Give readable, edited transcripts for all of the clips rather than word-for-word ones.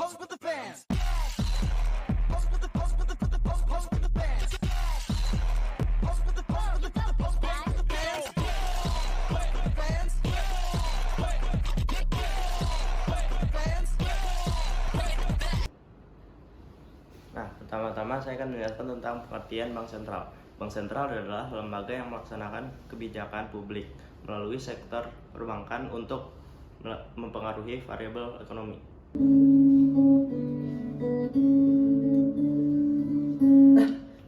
Nah, pertama-tama saya akan menjelaskan tentang pengertian bank sentral. Bank sentral adalah lembaga yang melaksanakan kebijakan publik melalui sektor perbankan untuk mempengaruhi variabel ekonomi.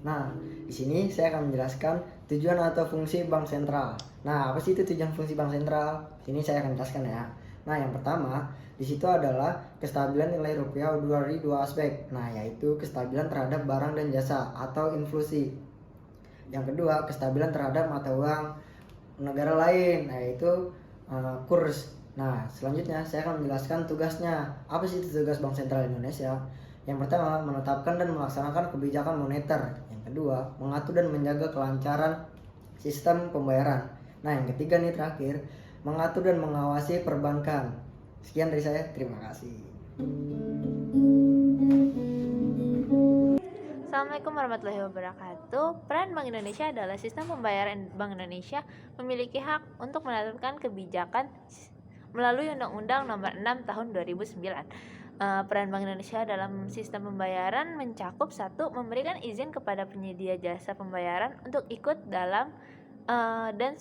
Nah, di sini saya akan menjelaskan tujuan atau fungsi bank sentral. Nah, apa sih itu tujuan fungsi bank sentral? Ini saya akan jelaskan ya. Nah, yang pertama, di situ adalah kestabilan nilai rupiah dari dua aspek. Nah, yaitu kestabilan terhadap barang dan jasa atau inflasi. Yang kedua, kestabilan terhadap mata uang negara lain, yaitu kurs. Nah, selanjutnya saya akan menjelaskan tugasnya. Apa sih itu tugas Bank Sentral Indonesia? Yang pertama, menetapkan dan melaksanakan kebijakan moneter. Yang kedua, mengatur dan menjaga kelancaran sistem pembayaran. Nah, yang ketiga nih terakhir, mengatur dan mengawasi perbankan. Sekian dari saya, terima kasih. Assalamualaikum warahmatullahi wabarakatuh. Peran Bank Indonesia adalah sistem pembayaran. Bank Indonesia memiliki hak untuk menentukan kebijakan melalui Undang-Undang Nomor 6 Tahun 2009. Peran Bank Indonesia dalam sistem pembayaran mencakup 1. Memberikan izin kepada penyedia jasa pembayaran untuk ikut dalam dan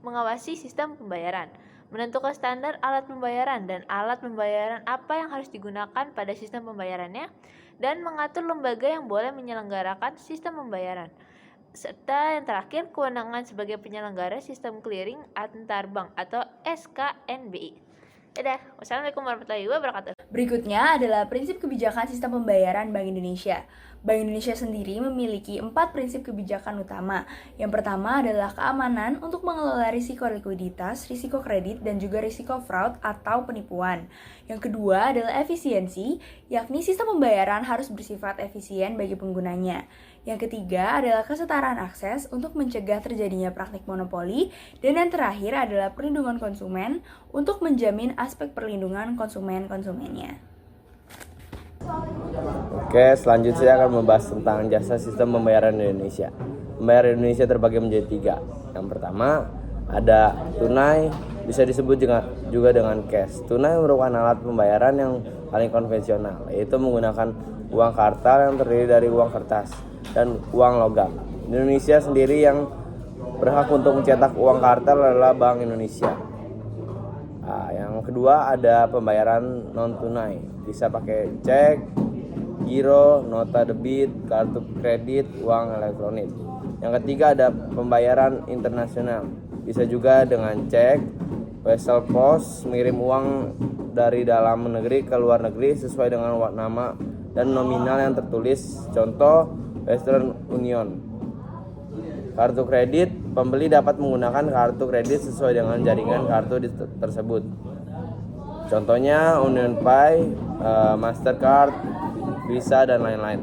mengawasi sistem pembayaran, menentukan standar alat pembayaran dan alat pembayaran apa yang harus digunakan pada sistem pembayarannya, dan mengatur lembaga yang boleh menyelenggarakan sistem pembayaran. Serta yang terakhir, kewenangan sebagai penyelenggara sistem clearing antar bank atau SKNBI. Dadah. Wassalamualaikum warahmatullahi wabarakatuh. Berikutnya adalah prinsip kebijakan sistem pembayaran Bank Indonesia. Bank Indonesia sendiri memiliki 4 prinsip kebijakan utama. Yang pertama adalah keamanan untuk mengelola risiko likuiditas, risiko kredit, dan juga risiko fraud atau penipuan. Yang kedua adalah efisiensi, yakni sistem pembayaran harus bersifat efisien bagi penggunanya. Yang ketiga adalah kesetaraan akses untuk mencegah terjadinya praktik monopoli. Dan yang terakhir adalah perlindungan konsumen untuk menjamin aspek perlindungan konsumennya. Oke, selanjutnya saya akan membahas tentang jasa sistem pembayaran Indonesia. Pembayaran Indonesia terbagi menjadi 3. Yang pertama, ada tunai, bisa disebut juga dengan cash. Tunai merupakan alat pembayaran yang paling konvensional, yaitu menggunakan uang kartal yang terdiri dari uang kertas dan uang logam. Indonesia sendiri yang berhak untuk mencetak uang kartal adalah Bank Indonesia. Yang kedua ada pembayaran non tunai, bisa pakai cek, giro, nota debit, kartu kredit, uang elektronik. Yang ketiga ada pembayaran internasional, bisa juga dengan cek, wesel pos, mengirim uang dari dalam negeri ke luar negeri sesuai dengan nama dan nominal yang tertulis, contoh Western Union. Kartu kredit, pembeli dapat menggunakan kartu kredit sesuai dengan jaringan kartu tersebut. Contohnya Union Pay, Mastercard, Visa, dan lain-lain.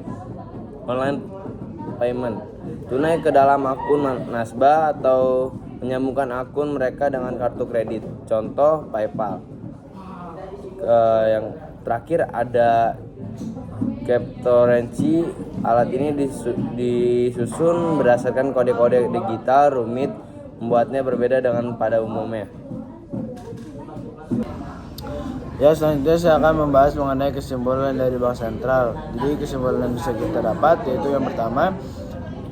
Online payment, tunai ke dalam akun nasabah atau menyambungkan akun mereka dengan kartu kredit. Contoh PayPal. Yang terakhir ada cryptocurrency. Alat ini disusun berdasarkan kode-kode digital rumit, membuatnya berbeda dengan pada umumnya. Ya, selanjutnya saya akan membahas mengenai kesimpulan dari Bank Sentral. Jadi kesimpulan yang bisa kita dapat yaitu yang pertama,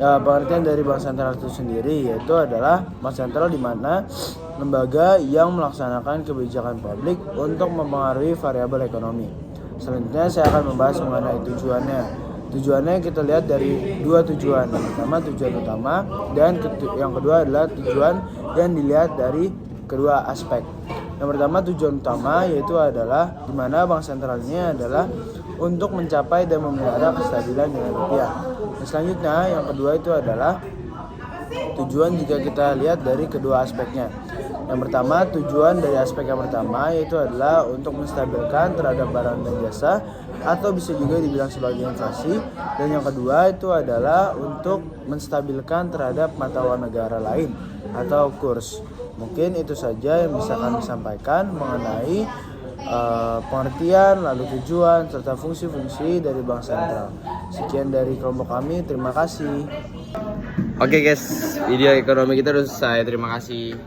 pengertian dari Bank Sentral itu sendiri yaitu adalah Bank Sentral di mana lembaga yang melaksanakan kebijakan publik untuk mempengaruhi variabel ekonomi. Selanjutnya saya akan membahas mengenai tujuannya. Tujuannya kita lihat dari 2 tujuan. Yang pertama tujuan utama dan yang kedua adalah tujuan yang dilihat dari kedua aspek. Yang pertama tujuan utama yaitu adalah di mana bank sentralnya adalah untuk mencapai dan memelihara kestabilan nilai rupiah. Dan selanjutnya yang kedua itu adalah tujuan jika kita lihat dari kedua aspeknya. Yang pertama tujuan dari aspek yang pertama yaitu adalah untuk menstabilkan terhadap barang dan jasa atau bisa juga dibilang sebagai inflasi, dan yang kedua itu adalah untuk menstabilkan terhadap mata uang negara lain atau kurs. Mungkin itu saja yang bisa kami sampaikan mengenai pengertian, lalu tujuan, serta fungsi-fungsi dari bank sentral. Sekian dari kelompok kami, terima kasih. Oke guys, video ekonomi kita udah selesai. Terima kasih.